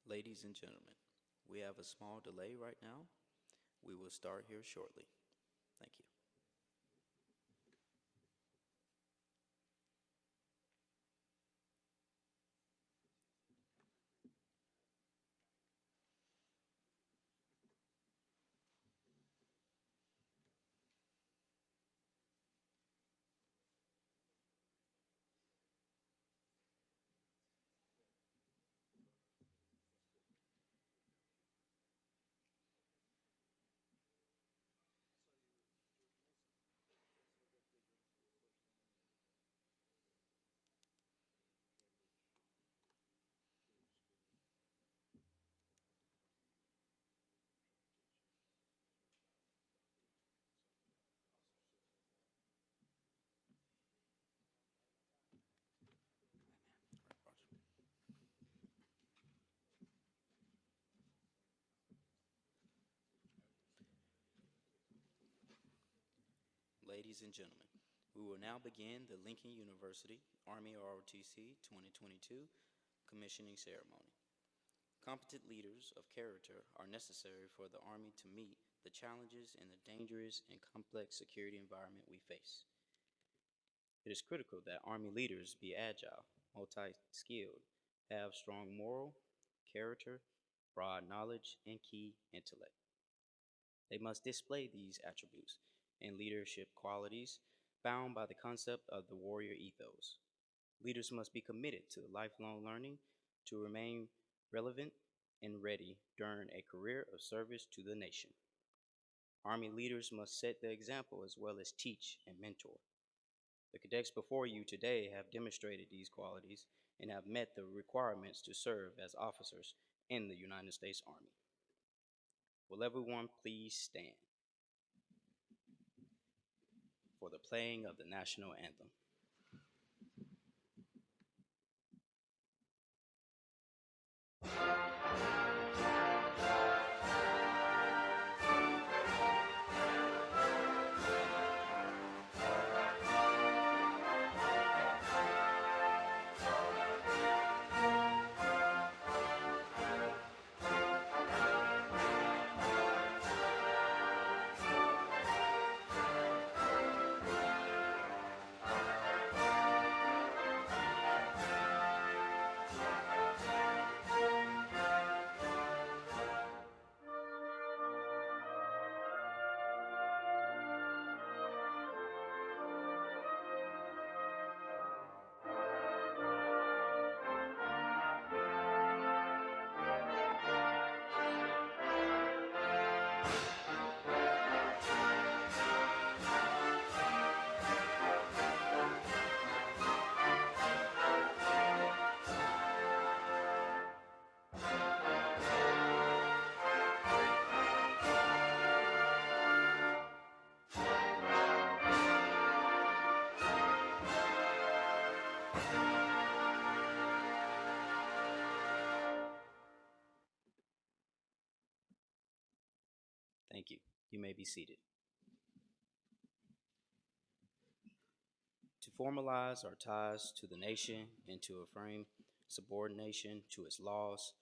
Ladies and gentlemen, we have a small delay right now. We will start here shortly. Thank you. Ladies and gentlemen, we will now begin the Lincoln University Army ROTC 2022 commissioning ceremony. Competent leaders of character are necessary for the Army to meet the challenges in the dangerous and complex security environment we face. It is critical that Army leaders be agile, multi-skilled, have strong moral, character, broad knowledge, and key intellect. They must display these attributes and leadership qualities bound by the concept of the warrior ethos. Leaders must be committed to lifelong learning to remain relevant and ready during a career of service to the nation. Army leaders must set the example as well as teach and mentor. The cadets before you today have demonstrated these qualities and have met the requirements to serve as officers in the United States Army. Will everyone please stand for the playing of the national anthem? Thank you. You may be seated. To formalize our ties to the nation and to affirm subordination to its laws,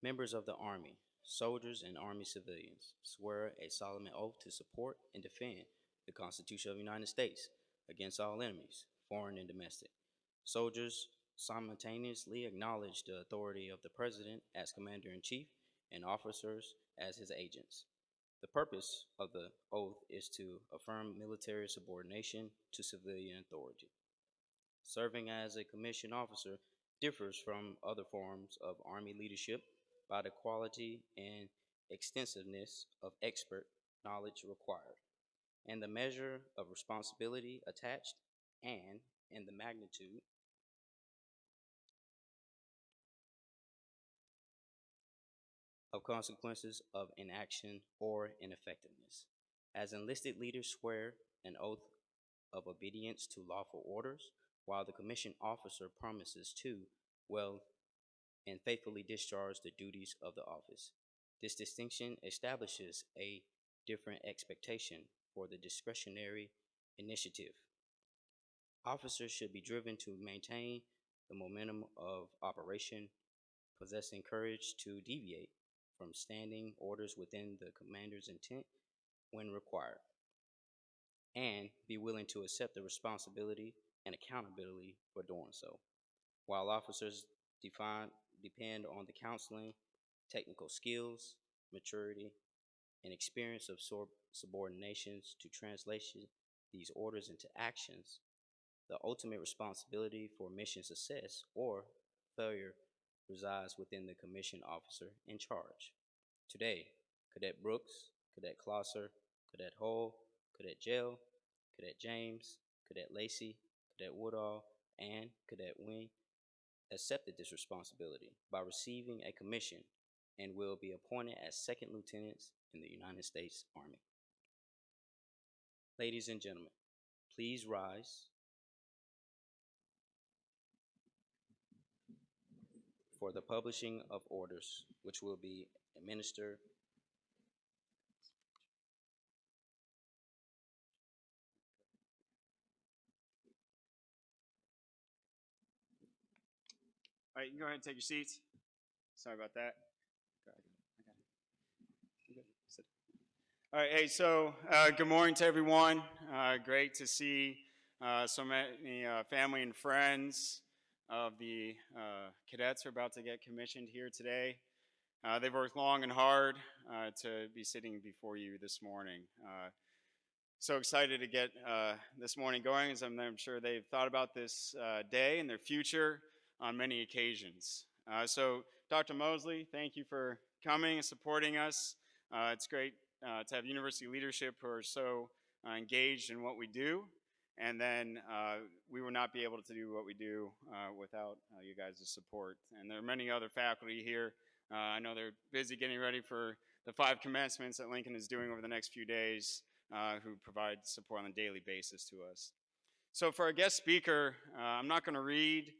members of the Army, soldiers, and Army civilians swear a solemn oath to support and defend the Constitution of the United States against all enemies, foreign and domestic. Soldiers simultaneously acknowledge the authority of the President as Commander-in-Chief and officers as his agents. The purpose of the oath is to affirm military subordination to civilian authority. Serving as a commissioned officer differs from other forms of Army leadership by the quality and extensiveness of expert knowledge required, and the measure of responsibility attached, and in the magnitude of consequences of inaction or ineffectiveness. As enlisted leaders swear an oath of obedience to lawful orders, while the commissioned officer promises to well and faithfully discharge the duties of the office. This distinction establishes a different expectation for the discretionary initiative. Officers should be driven to maintain the momentum of operation possessing courage to deviate from standing orders within the commander's intent when required, and be willing to accept the responsibility and accountability for doing so. While officers define, depend on the counseling, technical skills, maturity, and experience of subordinations to translation these orders into actions, the ultimate responsibility for mission success or failure resides within the commissioned officer in charge. Today, Cadet Brooks, Cadet Closser, Cadet Hull, Cadet Jail, Cadet James, Cadet Lacey, Cadet Woodall, and Cadet Wing accepted this responsibility by receiving a commission and will be appointed as second lieutenants in the United States Army. Ladies and gentlemen, please rise for the publishing of orders, which will be administered. All right, you can go ahead and take your seats. Sorry about that. All right, hey, so good morning to everyone. Great to see so many family and friends of the cadets who are about to get commissioned here today. They've worked long and hard to be sitting before you this morning. So excited to get this morning going, as I'm sure they've thought about this day and their future on many occasions. So Dr. Mosley, thank you for coming and supporting us. It's great to have university leadership who are so engaged in what we do, and then we would not be able to do what we do without you guys' support. And there are many other faculty here. I know they're busy getting ready for the 5 commencements that Lincoln is doing over the next few days, who provide support on a daily basis to us. So for our guest speaker, I'm not going to read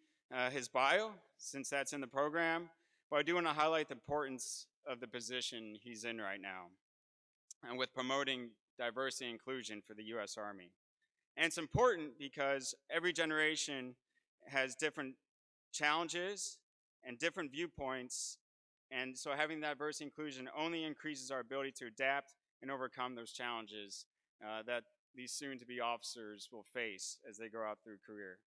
his bio, since that's in the program, but I do want to highlight the importance of the position he's in right now, and with promoting diversity and inclusion for the U.S. Army. And it's important because every generation has different challenges and different viewpoints, and so having diversity and inclusion only increases our ability to adapt and overcome those challenges that these soon-to-be officers will face as they go out through career.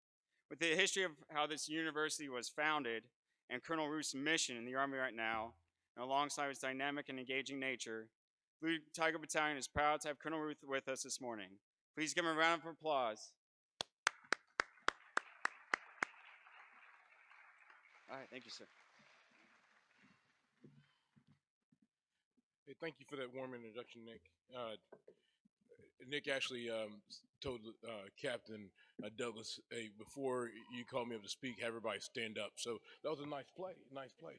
With the history of how this university was founded and Colonel Ruth's mission in the Army right now, and alongside its dynamic and engaging nature, Blue Tiger Battalion is proud to have Colonel Ruth with us this morning. Please give him a round of applause. All right, thank you, sir. Hey, thank you for that warm introduction, Nick. Nick actually told Captain Douglas, hey, before you call me up to speak, have everybody stand up. So that was a nice play, nice play.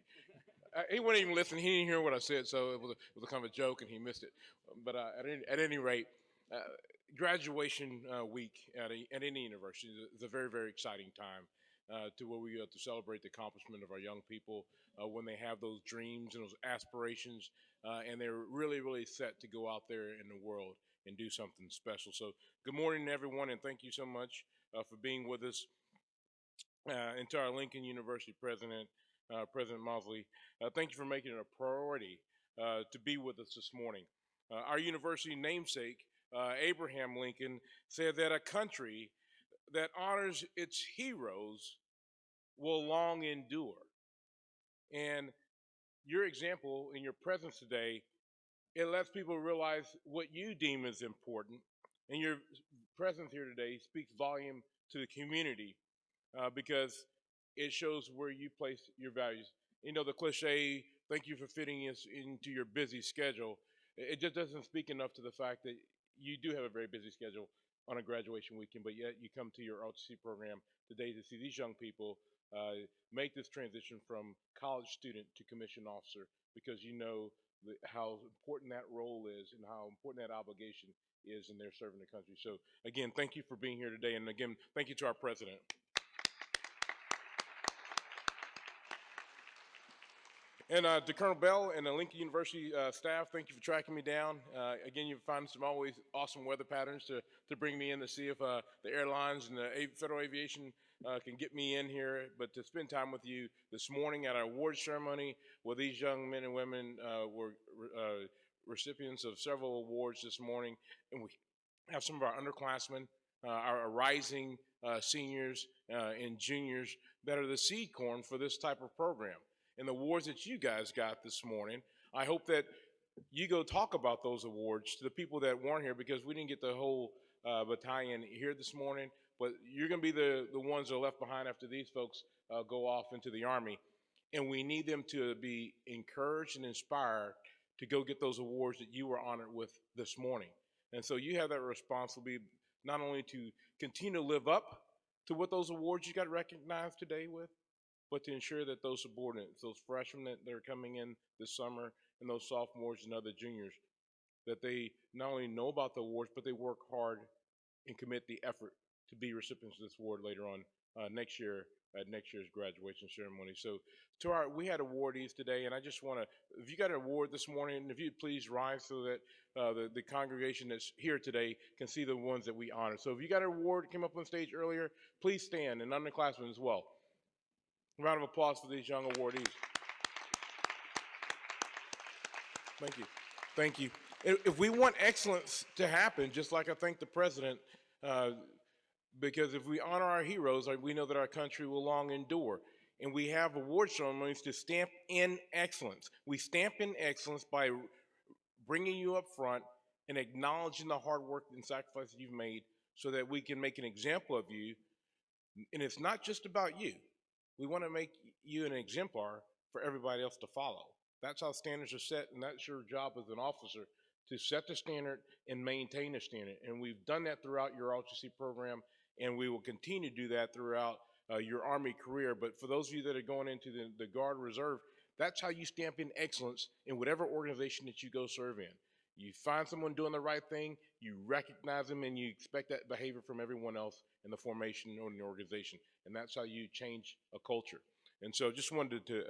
He wasn't even listening. He didn't hear what I said, so it was a kind of a joke, and he missed it. But at any rate, graduation week at any university is a very, very exciting time to where we to celebrate the accomplishment of our young people when they have those dreams and those aspirations, and they're really, really set to go out there in the world and do something special. So good morning, everyone, and thank you so much for being with us. And to our Lincoln University president, President Mosley, thank you for making it a priority to be with us this morning. Our university namesake, Abraham Lincoln, said that a country that honors its heroes will long endure. And your example in your presence today, it lets people realize what you deem is important. And your presence here today speaks volume to the community because it shows where you place your values. You know, the cliche, thank you for fitting us into your busy schedule, it just doesn't speak enough to the fact that you do have a very busy schedule on a graduation weekend, but yet you come to your ROTC program today to see these young people make this transition from college student to commissioned officer, because you know how important that role is and how important that obligation is in their serving the country. So again, thank you for being here today, and again, thank you to our president. And to Colonel Bell and the Lincoln University staff, thank you for tracking me down. Again, you find some always awesome weather patterns to bring me in to see if the airlines and the Federal Aviation can get me in here, but to spend time with you this morning at our awards ceremony, where these young men and women were recipients of several awards this morning, and we have some of our underclassmen, our rising seniors and juniors that are the seed corn for this type of program. And the awards that you guys got this morning, I hope that you go talk about those awards to the people that weren't here, because we didn't get the whole battalion here this morning, but you're going to be the ones that are left behind after these folks go off into the Army. And we need them to be encouraged and inspired to go get those awards that you were honored with this morning. And so you have that responsibility not only to continue to live up to what those awards you got recognized today with, but to ensure that those subordinates, those freshmen that are coming in this summer, and those sophomores and other juniors, that they not only know about the awards, but they work hard and commit the effort to be recipients of this award later on next year at next year's graduation ceremony. So we had awardees today, and I just want to, if you got an award this morning, if you'd please rise so that the congregation that's here today can see the ones that we honor. So if you got an award that came up on stage earlier, please stand, and underclassmen as well. A round of applause for these young awardees. Thank you. Thank you. If we want excellence to happen, just like I thank the president, because if we honor our heroes, we know that our country will long endure. And we have award ceremonies to stamp in excellence. We stamp in excellence by bringing you up front and acknowledging the hard work and sacrifice that you've made, so that we can make an example of you. And it's not just about you. We want to make you an exemplar for everybody else to follow. That's how standards are set, and that's your job as an officer, to set the standard and maintain the standard. And we've done that throughout your ROTC program, and we will continue to do that throughout your Army career. But for those of you that are going into the Guard Reserve, that's how you stamp in excellence in whatever organization that you go serve in. You find someone doing the right thing, you recognize them, and you expect that behavior from everyone else in the formation or in the organization. And that's how you change a culture. And so just wanted to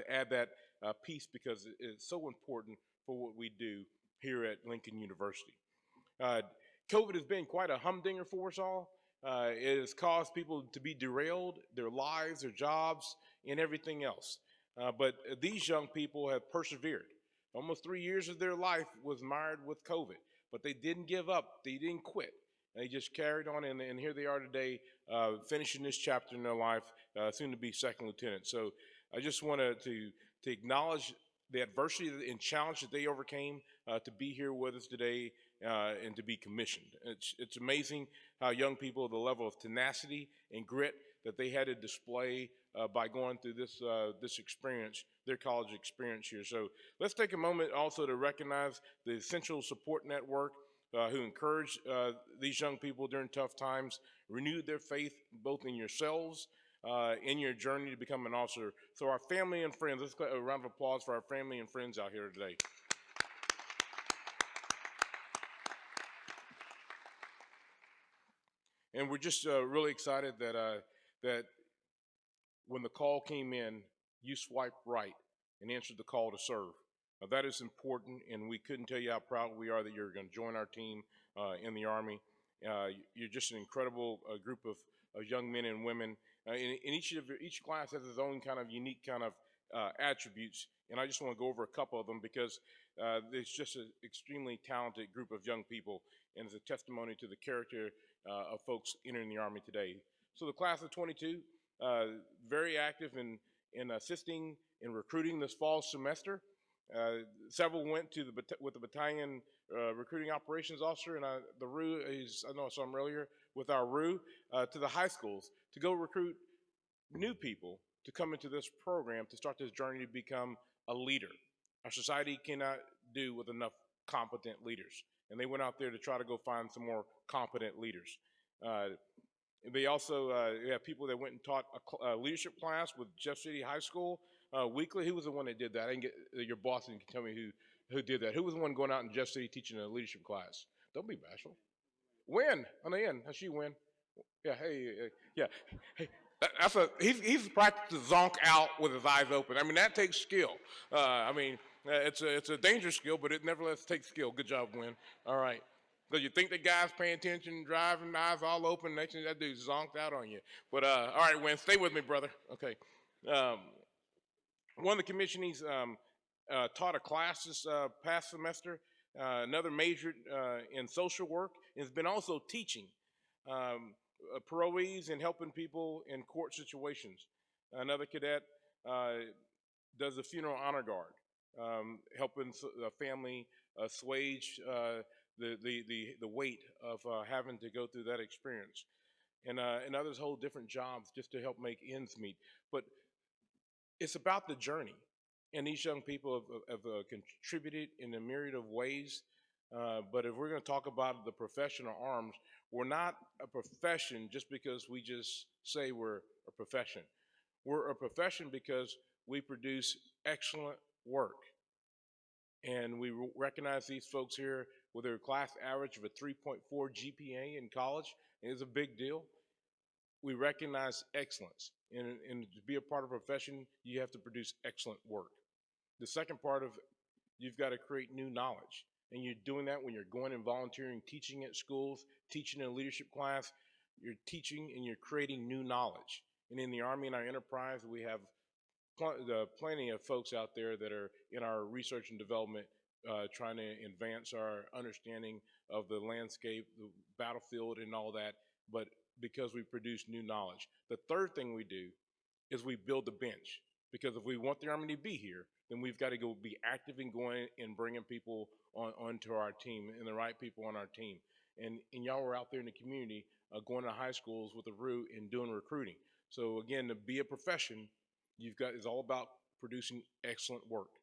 add that piece, because it's so important for what we do here at Lincoln University. COVID has been quite a humdinger for us all. It has caused people to be derailed, their lives, their jobs, and everything else. But these young people have persevered. Almost 3 years of their life was mired with COVID, but they didn't give up. They didn't quit. They just carried on, and here they are today, finishing this chapter in their life, soon to be second lieutenant. So I just wanted to acknowledge the adversity and challenge that they overcame to be here with us today and to be commissioned. It's amazing how young people, the level of tenacity and grit that they had to display by going through this experience, their college experience here. So let's take a moment also to recognize the essential support network who encouraged these young people during tough times, renewed their faith both in yourselves, in your journey to become an officer. So our family and friends, let's get a round of applause for our family and friends out here today. And we're just really excited that when the call came in, you swiped right and answered the call to serve. That is important, and we couldn't tell you how proud we are that you're going to join our team in the Army. You're just an incredible group of young men and women. And each class has its own kind of unique kind of attributes, and I just want to go over a couple of them, because it's just an extremely talented group of young people, and it's a testimony to the character of folks entering the Army today. So the class of 22, very active in assisting in recruiting this fall semester. Several went to with the battalion recruiting operations officer, and the RU is, I know I saw him earlier, with our RU to the high schools to go recruit new people to come into this program to start this journey to become a leader. Our society cannot do with enough competent leaders, and they went out there to try to go find some more competent leaders. They also have people that went and taught a leadership class with Jeff City High School weekly. Who was the one that did that? I didn't get your boss didn't tell me who did that. Who was the one going out in Jeff City teaching a leadership class? Don't be bashful. Win on the end. How's she win? Yeah. Hey. Yeah. Hey. He's practiced to zonk out with his eyes open. I mean, that takes skill. It's a dangerous skill, but it nevertheless takes skill. Good job, Win. All right. Because you think the guy's paying attention, driving, eyes all open, next thing that dude zonked out on you. But all right, Wayne, stay with me, brother. Okay. Um, One of the commissionees taught a class this past semester. Another majored in social work and has been also teaching parolees and helping people in court situations. Another cadet does the funeral honor guard, helping the family assuage the weight of having to go through that experience. And others hold different jobs just to help make ends meet. But it's about the journey. And these young people have contributed in a myriad of ways. But if we're going to talk about the professional arms, we're not a profession just because we just say we're a profession. We're a profession because we produce excellent work. And we recognize these folks here with their class average of a 3.4 GPA in college. It is a big deal. We recognize excellence. And to be a part of a profession, you have to produce excellent work. The second part of you've got to create new knowledge. And you're doing that when you're going and volunteering, teaching at schools, teaching in a leadership class. You're teaching and you're creating new knowledge. And in the Army and our enterprise, we have plenty of folks out there that are in our research and development trying to advance our understanding of the landscape, the battlefield, and all that. But because we produce new knowledge. The third thing we do is we build the bench. Because if we want the Army to be here, then we've got to go be active in going and bringing people onto our team and the right people on our team. And y'all were out there in the community going to high schools with a route and doing recruiting. So again, to be a profession, it's all about producing excellent work,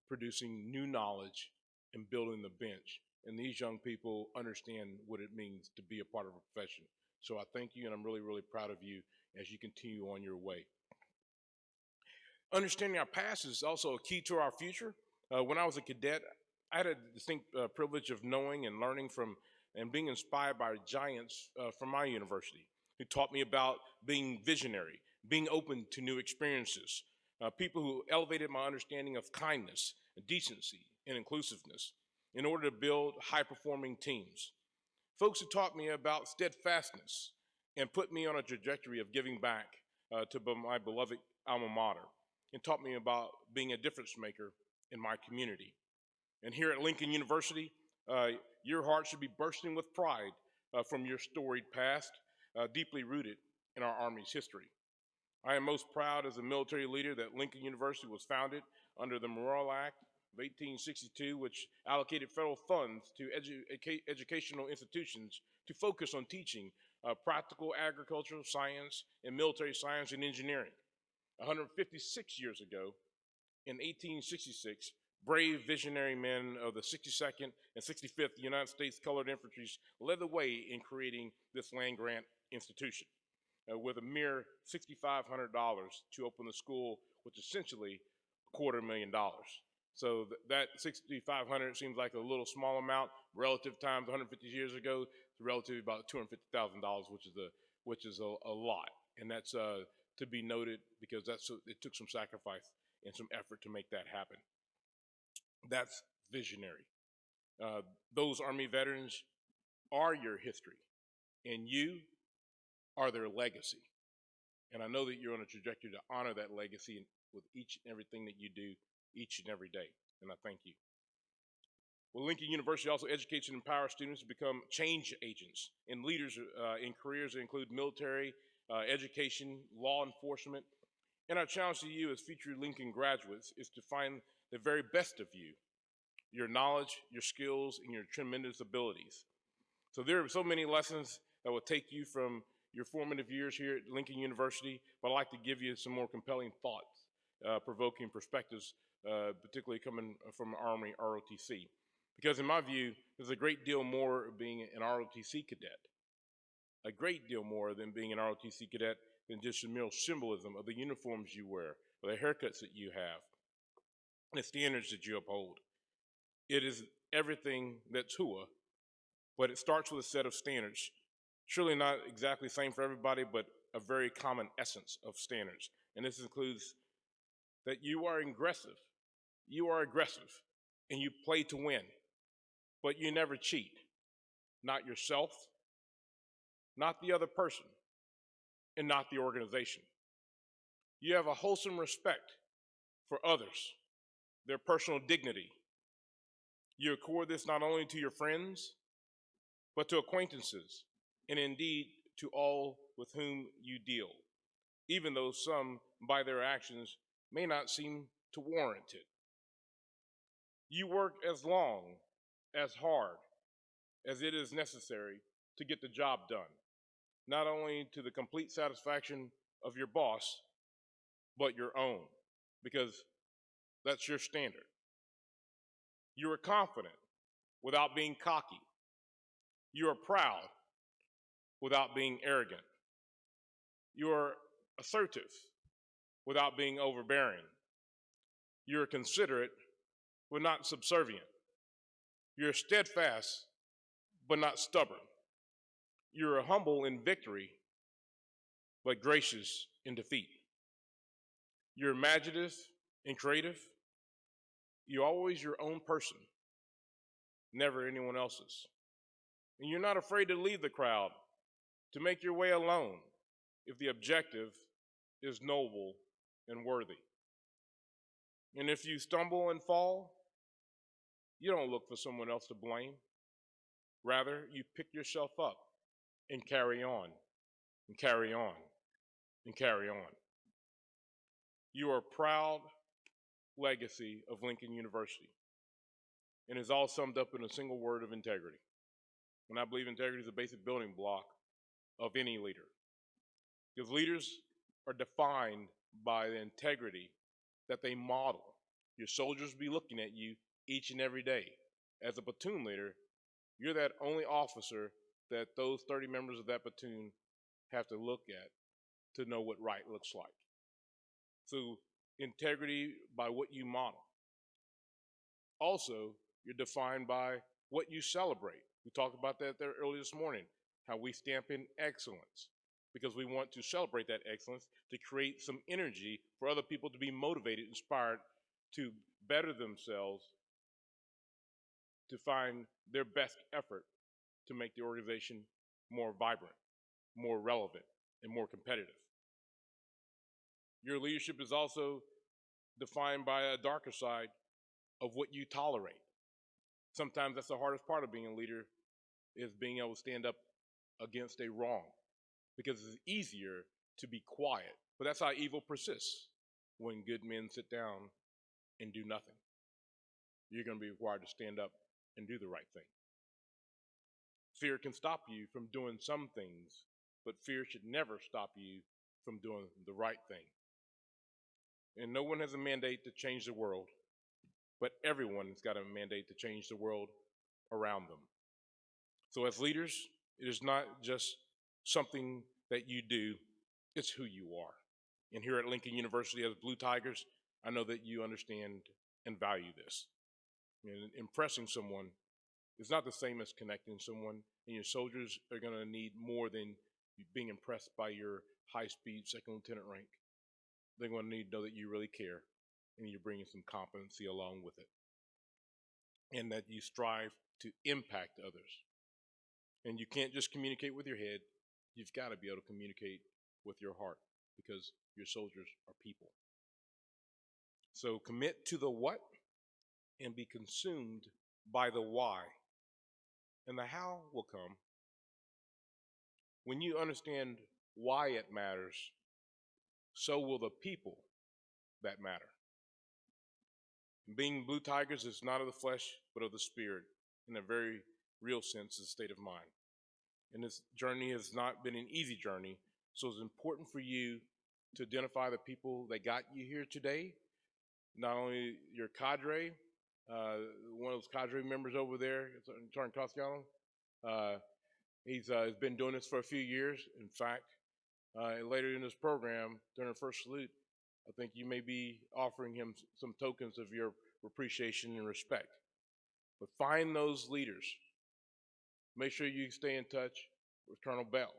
producing new knowledge, and building the bench. And these young people understand what it means to be a part of a profession. So I thank you, and I'm really, really proud of you as you continue on your way. Understanding our past is also a key to our future. When I was a cadet, I had a distinct privilege of knowing and learning from and being inspired by giants from my university who taught me about being visionary, being open to new experiences, people who elevated my understanding of kindness, decency, and inclusiveness in order to build high-performing teams. Folks who taught me about steadfastness and put me on a trajectory of giving back to my beloved alma mater and taught me about being a difference maker in my community. And here at Lincoln University, your heart should be bursting with pride from your storied past, deeply rooted in our Army's history. I am most proud as a military leader that Lincoln University was founded under the Morrill Act of 1862, which allocated federal funds to educational institutions to focus on teaching practical agricultural science and military science and engineering. 156 years ago, in 1866, brave visionary men of the 62nd and 65th United States Colored Infantries led the way in creating this land-grant institution with a mere $6,500 to open the school, which essentially $250,000. So that $6,500 seems like a little small amount relative times 150 years ago to relatively about $250,000, which is a lot, and that's to be noted because it took some sacrifice and some effort to make that happen. That's visionary. Those Army veterans are your history, and you are their legacy. And I know that you're on a trajectory to honor that legacy with each and everything that you do each and every day, and I thank you. Well, Lincoln University also educates and empowers students to become change agents and leaders in careers that include military, education, law enforcement. And our challenge to you as future Lincoln graduates is to find the very best of you, your knowledge, your skills, and your tremendous abilities. So there are so many lessons that will take you from your formative years here at Lincoln University, but I'd like to give you some more compelling thoughts, provoking perspectives, particularly coming from Army ROTC. Because in my view, there's a great deal more of being an ROTC cadet, a great deal more than being an ROTC cadet than just the mere symbolism of the uniforms you wear, or the haircuts that you have, and the standards that you uphold. It is everything that's HUA, but it starts with a set of standards. Surely not exactly the same for everybody, but a very common essence of standards. And this includes that you are aggressive. You are aggressive, and you play to win, but you never cheat. not yourself, not the other person, and not the organization. You have a wholesome respect for others, their personal dignity. You accord this not only to your friends, but to acquaintances, and indeed to all with whom you deal, even though some, by their actions, may not seem to warrant it. You work as long, as hard as it is necessary to get the job done, not only to the complete satisfaction of your boss, but your own, because that's your standard. You are confident without being cocky. You are proud without being arrogant. You are assertive without being overbearing. You are considerate but not subservient. You're steadfast but not stubborn. You're humble in victory but gracious in defeat. You're imaginative and creative. You're always your own person, never anyone else's. And you're not afraid to leave the crowd, to make your way alone if the objective is noble and worthy. And if you stumble and fall, you don't look for someone else to blame. Rather, you pick yourself up and carry on, and carry on, and carry on. You are a proud legacy of Lincoln University, and it's all summed up in a single word of integrity. And I believe integrity is a basic building block of any leader, because leaders are defined by the integrity that they model. Your soldiers will be looking at you each and every day. As a platoon leader, you're that only officer that those 30 members of that platoon have to look at to know what right looks like. So integrity by what you model. Also, you're defined by what you celebrate. We talked about that there earlier this morning, how we stamp in excellence, because we want to celebrate that excellence to create some energy for other people to be motivated, inspired to better themselves, to find their best effort to make the organization more vibrant, more relevant, and more competitive. Your leadership is also defined by a darker side of what you tolerate. Sometimes that's the hardest part of being a leader, is being able to stand up against a wrong, because it's easier to be quiet. But that's how evil persists. When good men sit down and do nothing, you're going to be required to stand up and do the right thing. Fear can stop you from doing some things, but fear should never stop you from doing the right thing. And no one has a mandate to change the world, but everyone's got a mandate to change the world around them. So as leaders, it is not just something that you do, it's who you are. And here at Lincoln University as Blue Tigers, I know that you understand and value this. And impressing someone is not the same as connecting someone, and your soldiers are going to need more than being impressed by your high-speed second lieutenant rank. They're going to need to know that you really care, and you're bringing some competency along with it, and that you strive to impact others. And you can't just communicate with your head. You've got to be able to communicate with your heart, because your soldiers are people. So commit to the what and be consumed by the why. And the how will come when you understand why it matters. So will the people that matter. Being Blue Tigers is not of the flesh, but of the spirit. In a very real sense, is a state of mind. And this journey has not been an easy journey. So it's important for you to identify the people that got you here today. Not only your cadre, one of those cadre members over there, Sergeant Koskiano, he's been doing this for a few years. In fact, later in this program, during the first salute, I think you may be offering him some tokens of your appreciation and respect. But find those leaders. Make sure you stay in touch with Colonel Bell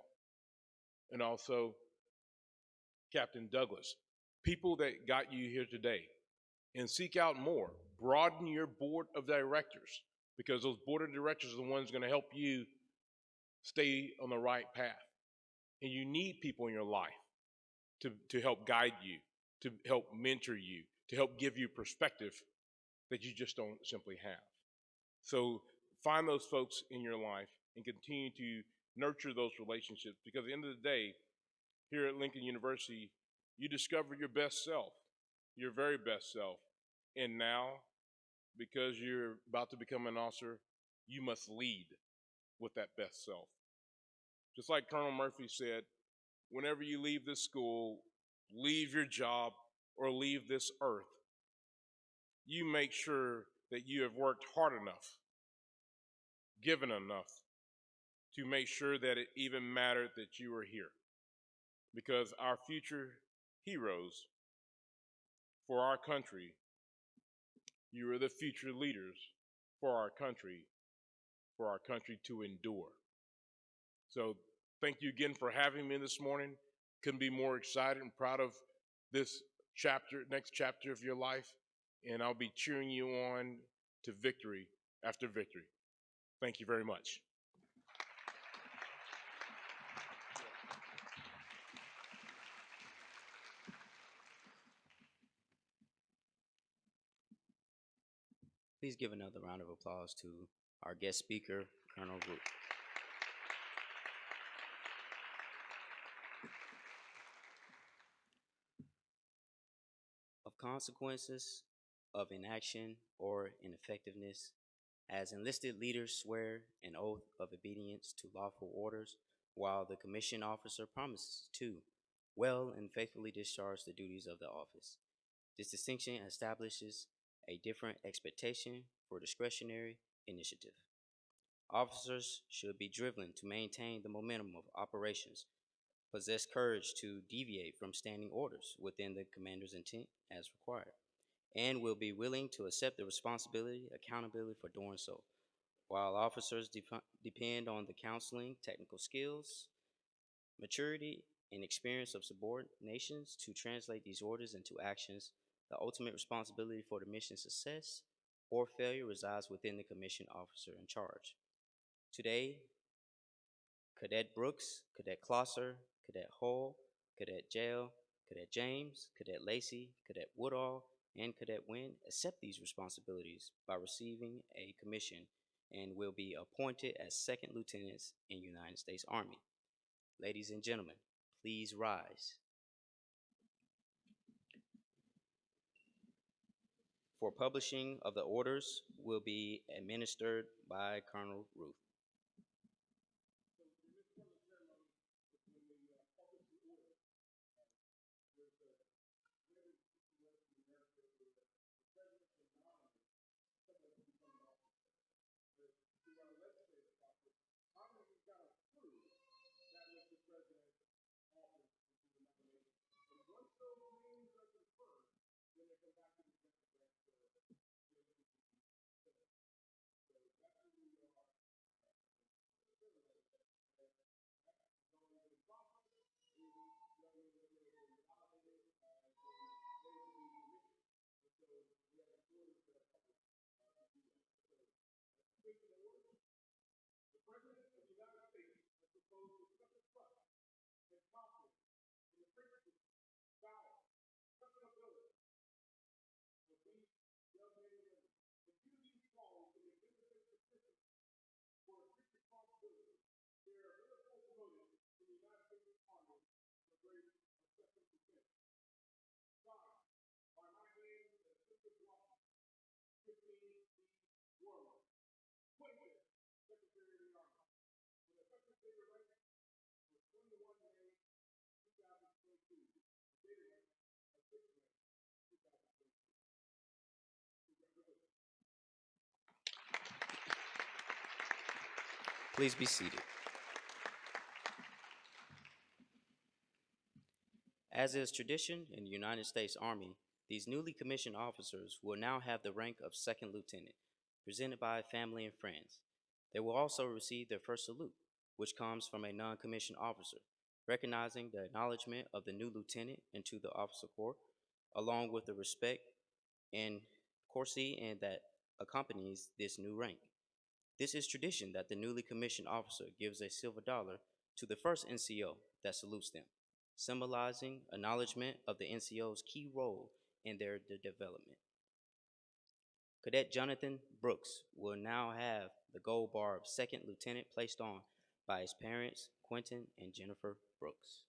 and also Captain Douglas, people that got you here today. And seek out more. Broaden your board of directors, because those board of directors are the ones going to help you stay on the right path. And you need people in your life to help guide you, to help mentor you, to help give you perspective that you just don't simply have. So find those folks in your life and continue to nurture those relationships, because at the end of the day, here at Lincoln University, you discover your best self, your very best self. And now, because you're about to become an officer, you must lead with that best self. Just like Colonel Murphy said, whenever you leave this school, leave your job, or leave this earth, you make sure that you have worked hard enough, given enough, to make sure that it even mattered that you were here. Because our future heroes for our country, you are the future leaders for our country to endure. So thank you again for having me this morning. Couldn't be more excited and proud of this chapter, next chapter of your life, and I'll be cheering you on to victory after victory. Thank you very much. Please give another round of applause to our guest speaker, Colonel Root. Of consequences of inaction or ineffectiveness, as enlisted leaders swear an oath of obedience to lawful orders, while the commissioned officer promises to well and faithfully discharge the duties of the office. This distinction establishes a different expectation for discretionary initiative. Officers should be driven to maintain the momentum of operations, possess courage to deviate from standing orders within the commander's intent as required, and will be willing to accept the accountability for doing so. While officers depend on the counseling, technical skills, maturity, and experience of subordinations to translate these orders into actions, the ultimate responsibility for the mission's success or failure resides within the commissioned officer in charge. Today, Cadet Brooks, Cadet Closser, Cadet Hull, Cadet Jail, Cadet James, Cadet Lacey, Cadet Woodall, and Cadet Wynn accept these responsibilities by receiving a commission and will be appointed as second lieutenants in United States Army. Ladies and gentlemen, please rise. For publishing of the orders will be administered by Colonel Ruth. Please be seated. As is tradition in the United States Army, these newly commissioned officers will now have the rank of second lieutenant, presented by family and friends. They will also receive their first salute, which comes from a non-commissioned officer, recognizing the acknowledgement of the new lieutenant into the officer corps, along with the respect and courtesy and that accompanies this new rank. This is tradition that the newly commissioned officer gives a silver dollar to the first NCO that salutes them, symbolizing acknowledgement of the NCO's key role in their development. Cadet Jonathan Brooks will now have the gold bar of second lieutenant placed on by his parents, Quentin and Jennifer Brooks.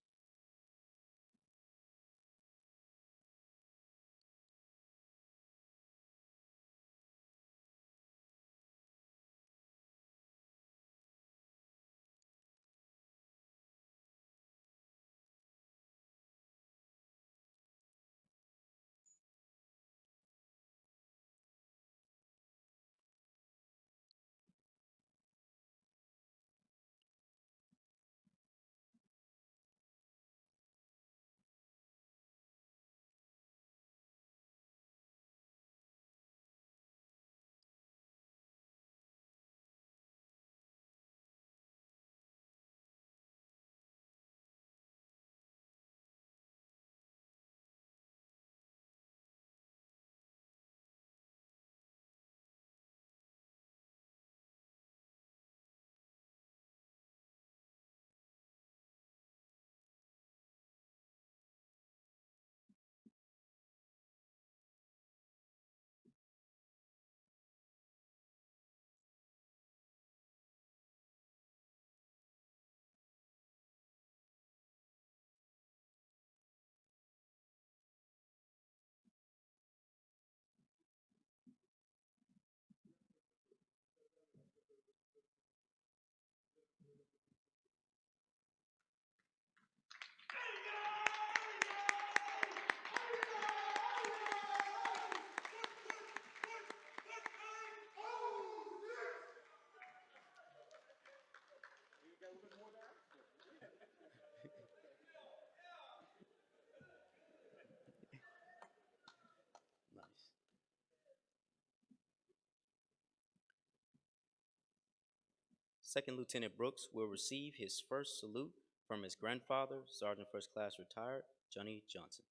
Nice. Second Lieutenant Brooks will receive his first salute from his grandfather, Sergeant First Class Retired Johnny Johnson.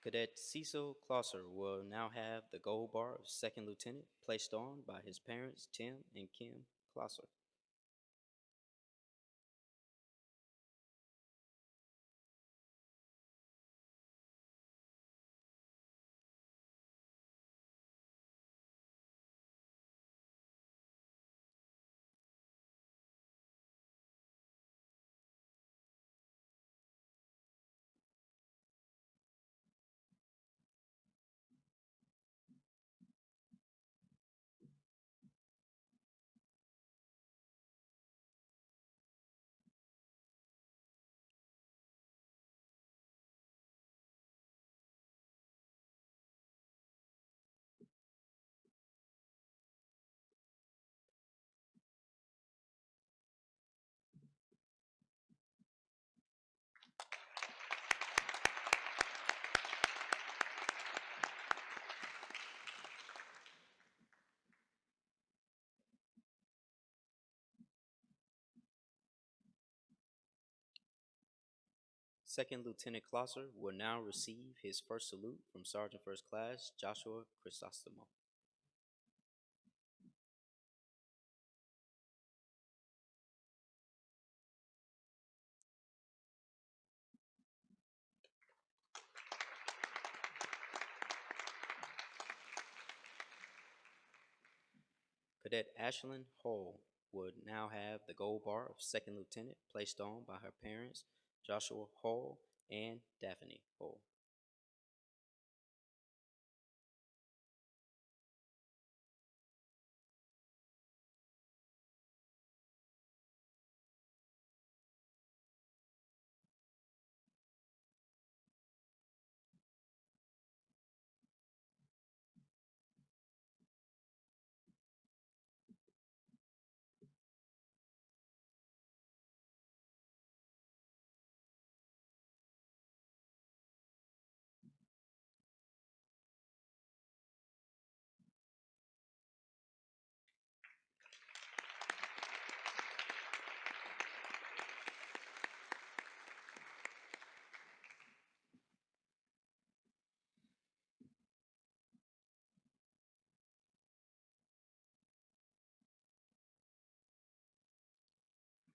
Cadet Cecil Closser will now have the gold bar of second lieutenant placed on by his parents, Tim and Kim Closser. Second Lieutenant Closser will now receive his first salute from Sergeant First Class Joshua Crisostomo. Cadet Ashlyn Hall would now have the gold bar of second lieutenant placed on by her parents, Joshua Hall and Daphne Hall.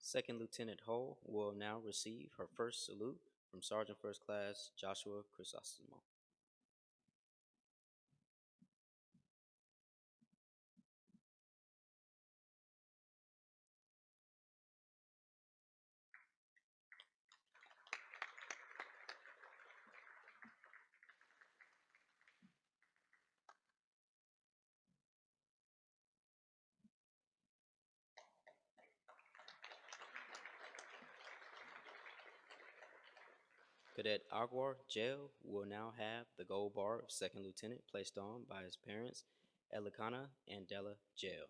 Second Lieutenant Hull will now receive her first salute from Sergeant First Class Joshua Chrysostomo. Cadet Aguar Jail will now have the gold bar of Second Lieutenant placed on by his parents, Elikana and Della Jail.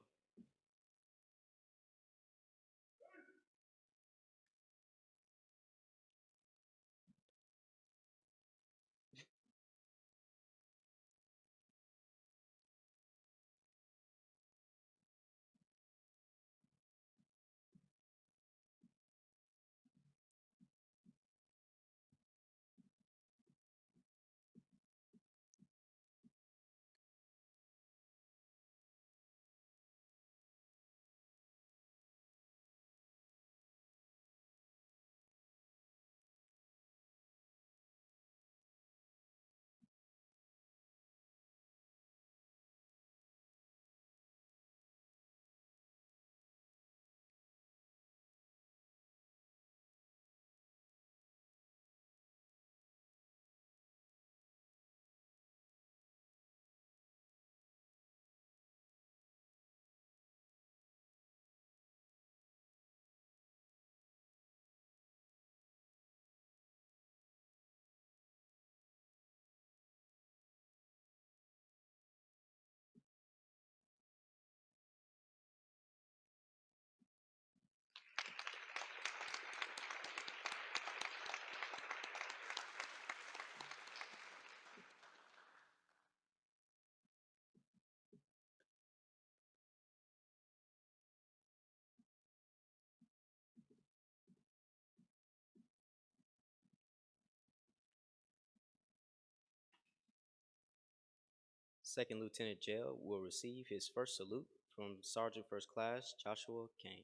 Second Lieutenant Jail will receive his first salute from Sergeant First Class Joshua Kane.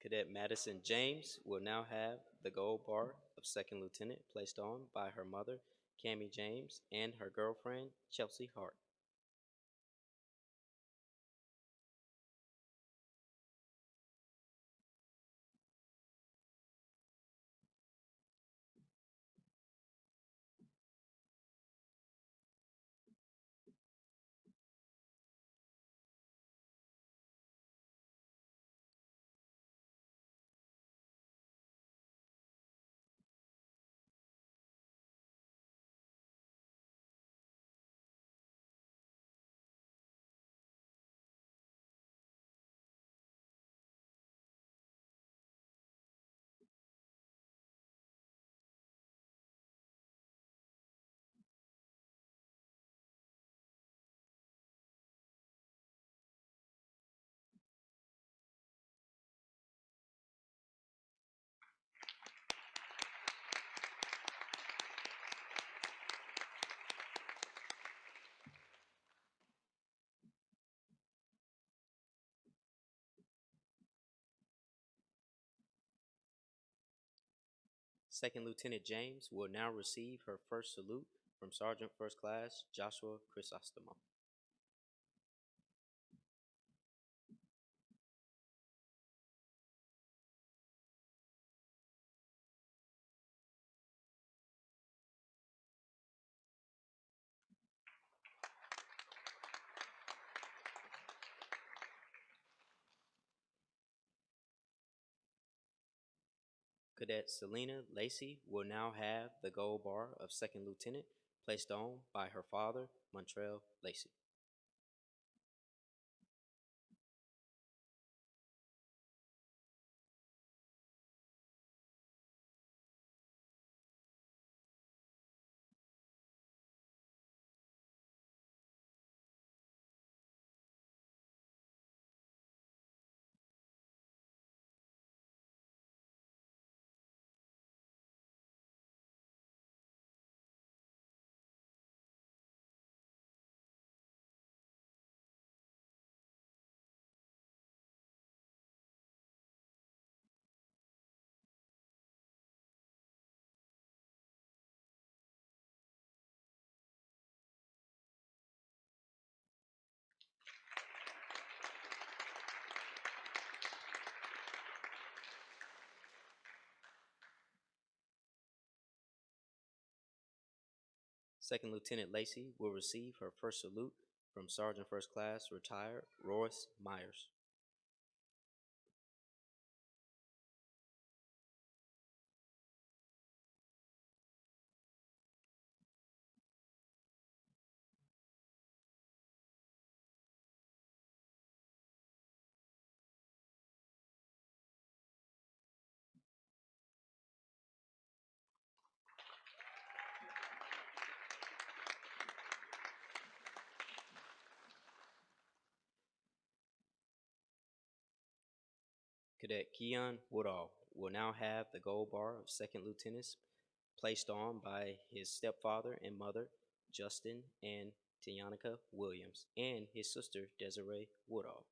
Cadet Madison James will now have the gold bar of Second Lieutenant placed on by her mother, Cammie James, and her girlfriend, Chelsea Hart. Second Lieutenant James will now receive her first salute from Sergeant First Class Joshua Chrysostomo. Cadet Selena Lacey will now have the gold bar of Second Lieutenant placed on by her father, Montrell Lacey. Second Lieutenant Lacey will receive her first salute from Sergeant First Class retired Royce Myers. Cadet Keon Woodall will now have the gold bar of second lieutenants placed on by his stepfather and mother, Justin and Tianica Williams, and his sister, Desiree Woodall.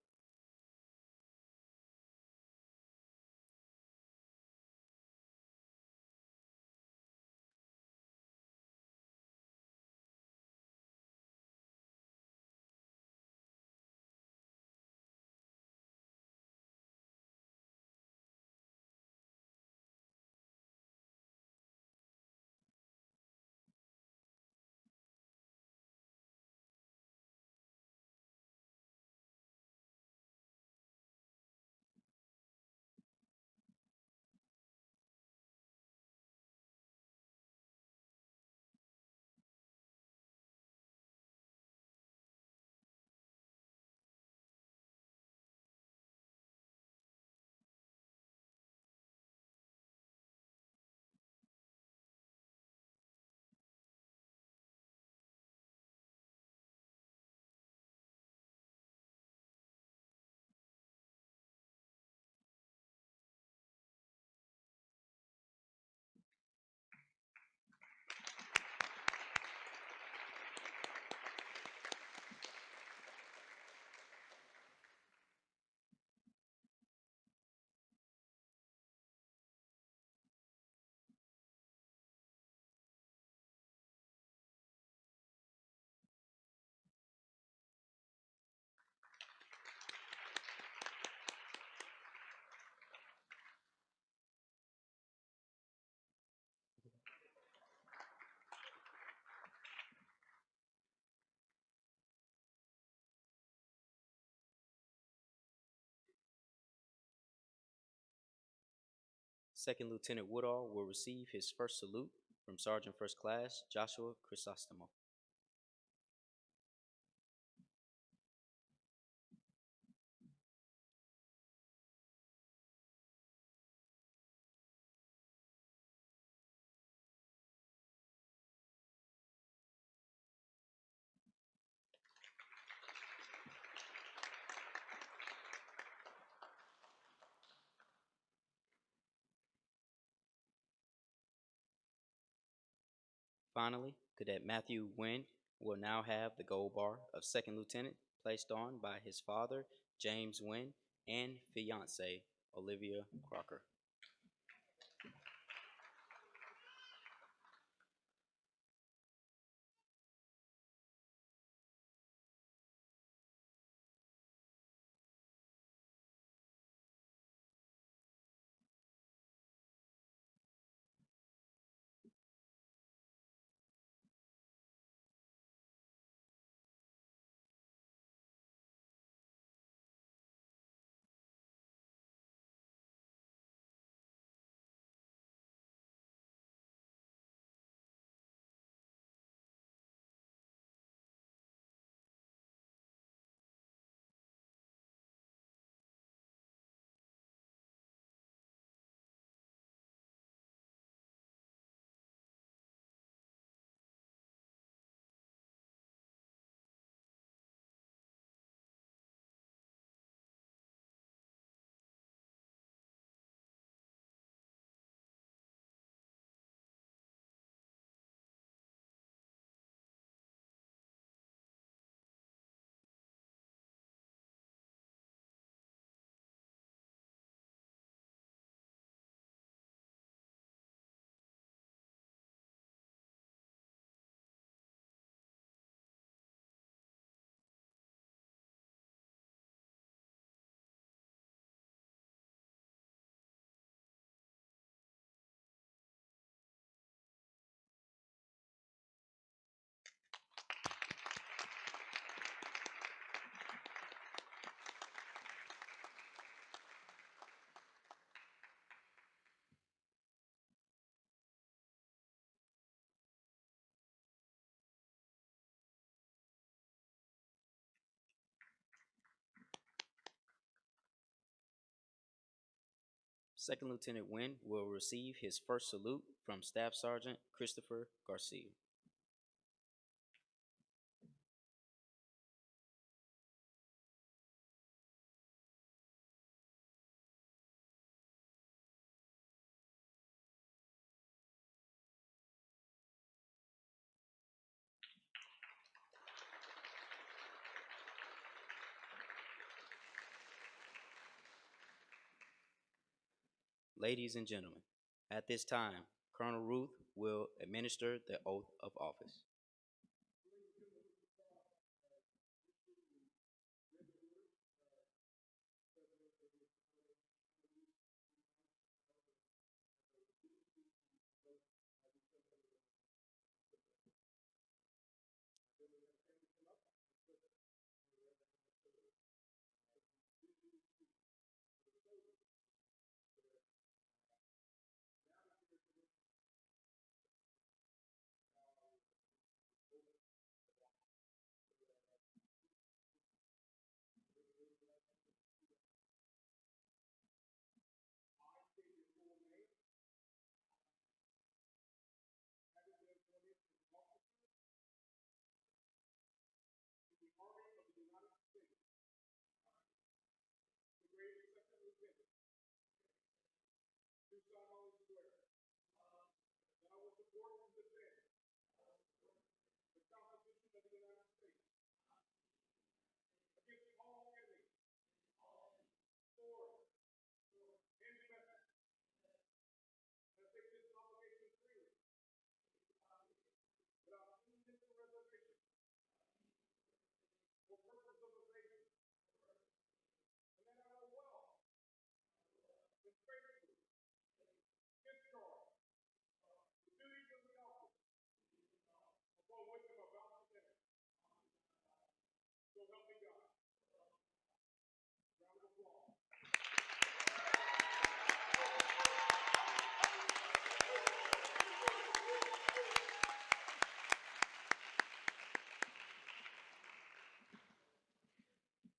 Second Lieutenant Woodall will receive his first salute from Sergeant First Class Joshua Chrysostomo. Finally, Cadet Matthew Wynn will now have the gold bar of second lieutenant placed on by his father, James Wynn, and fiancee, Olivia Crocker. Second Lieutenant Wynn will receive his first salute from Staff Sergeant Christopher Garcia. Ladies and gentlemen, at this time, Colonel Ruth will administer the oath of office.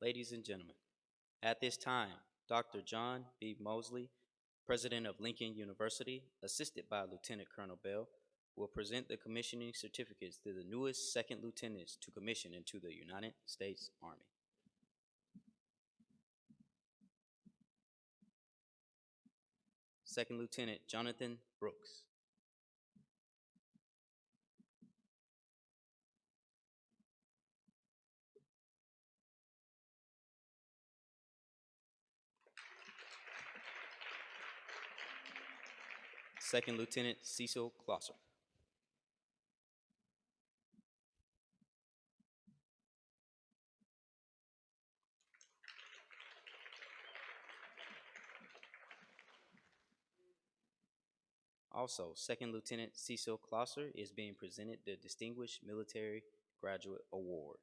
Ladies and gentlemen, at this time, Dr. John B. Mosley, President of Lincoln University, assisted by Lieutenant Colonel Bell, will present the commissioning certificates to the newest second lieutenants to commission into the United States Army. Second Lieutenant Jonathan Brooks. Second Lieutenant Cecil Closser. Also, Second Lieutenant Cecil Closser is being presented the Distinguished Military Graduate Award.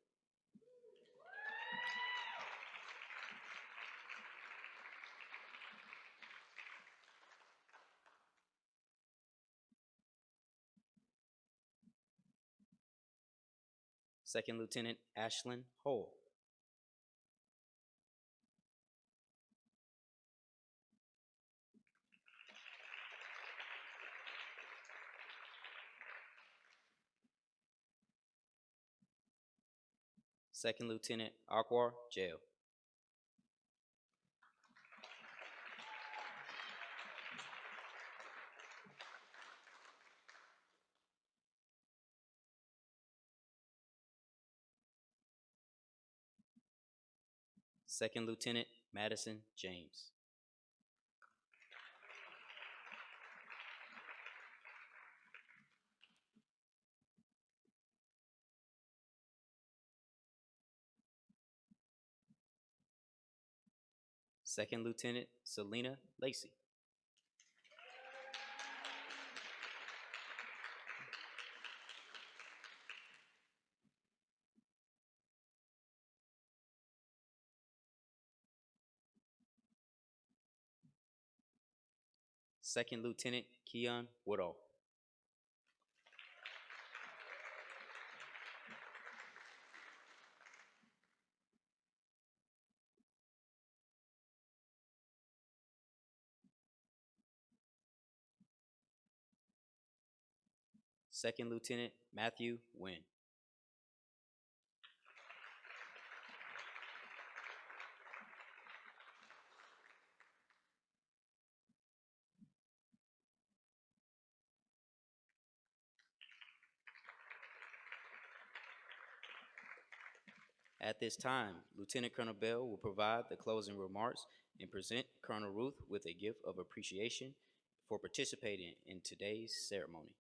Second Lieutenant Ashlyn Hole. Second Lieutenant Akwar Jail. Second Lieutenant Madison James. Second Lieutenant Selena Lacey. Second Lieutenant Keon Woodall. Second Lieutenant Matthew Wynn. At this time, Lieutenant Colonel Bell will provide the closing remarks and present Colonel Ruth with a gift of appreciation for participating in today's ceremony.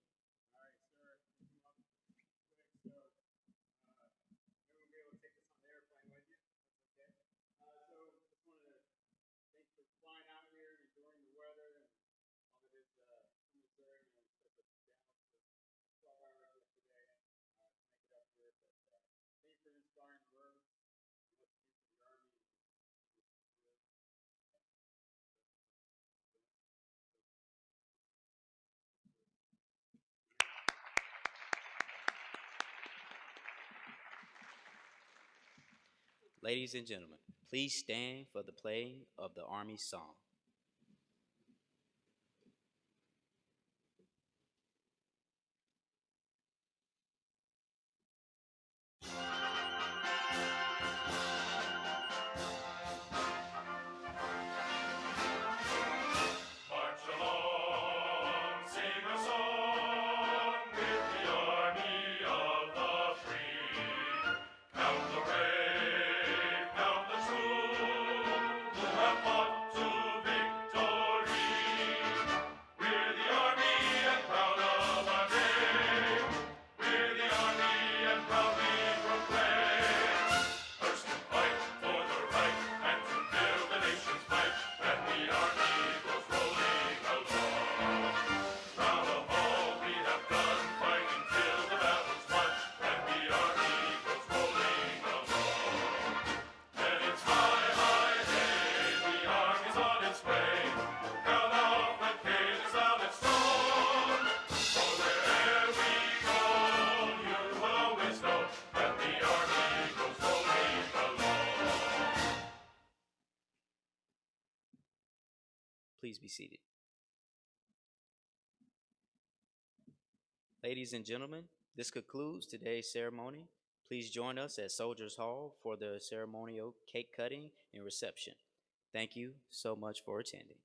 Ladies and gentlemen, please stand for the playing of the Army song. March along, sing a song with the army of the free. Count the brave, count the true, who have fought to victory. We're the army and proud of our name. We're the army and proudly proclaim. First to fight for the right and to build the nation's might, and the army goes rolling along. Round the hall we have done fighting till the battle's won, and the army goes rolling along. And it's high, high day, the army's on its way. Count off the cadence loud and strong. For wherever we go, you will always know that the army goes rolling along. Please be seated. Ladies and gentlemen, this concludes today's ceremony. Please join us at Soldiers Hall for the ceremonial cake cutting and reception. Thank you so much for attending.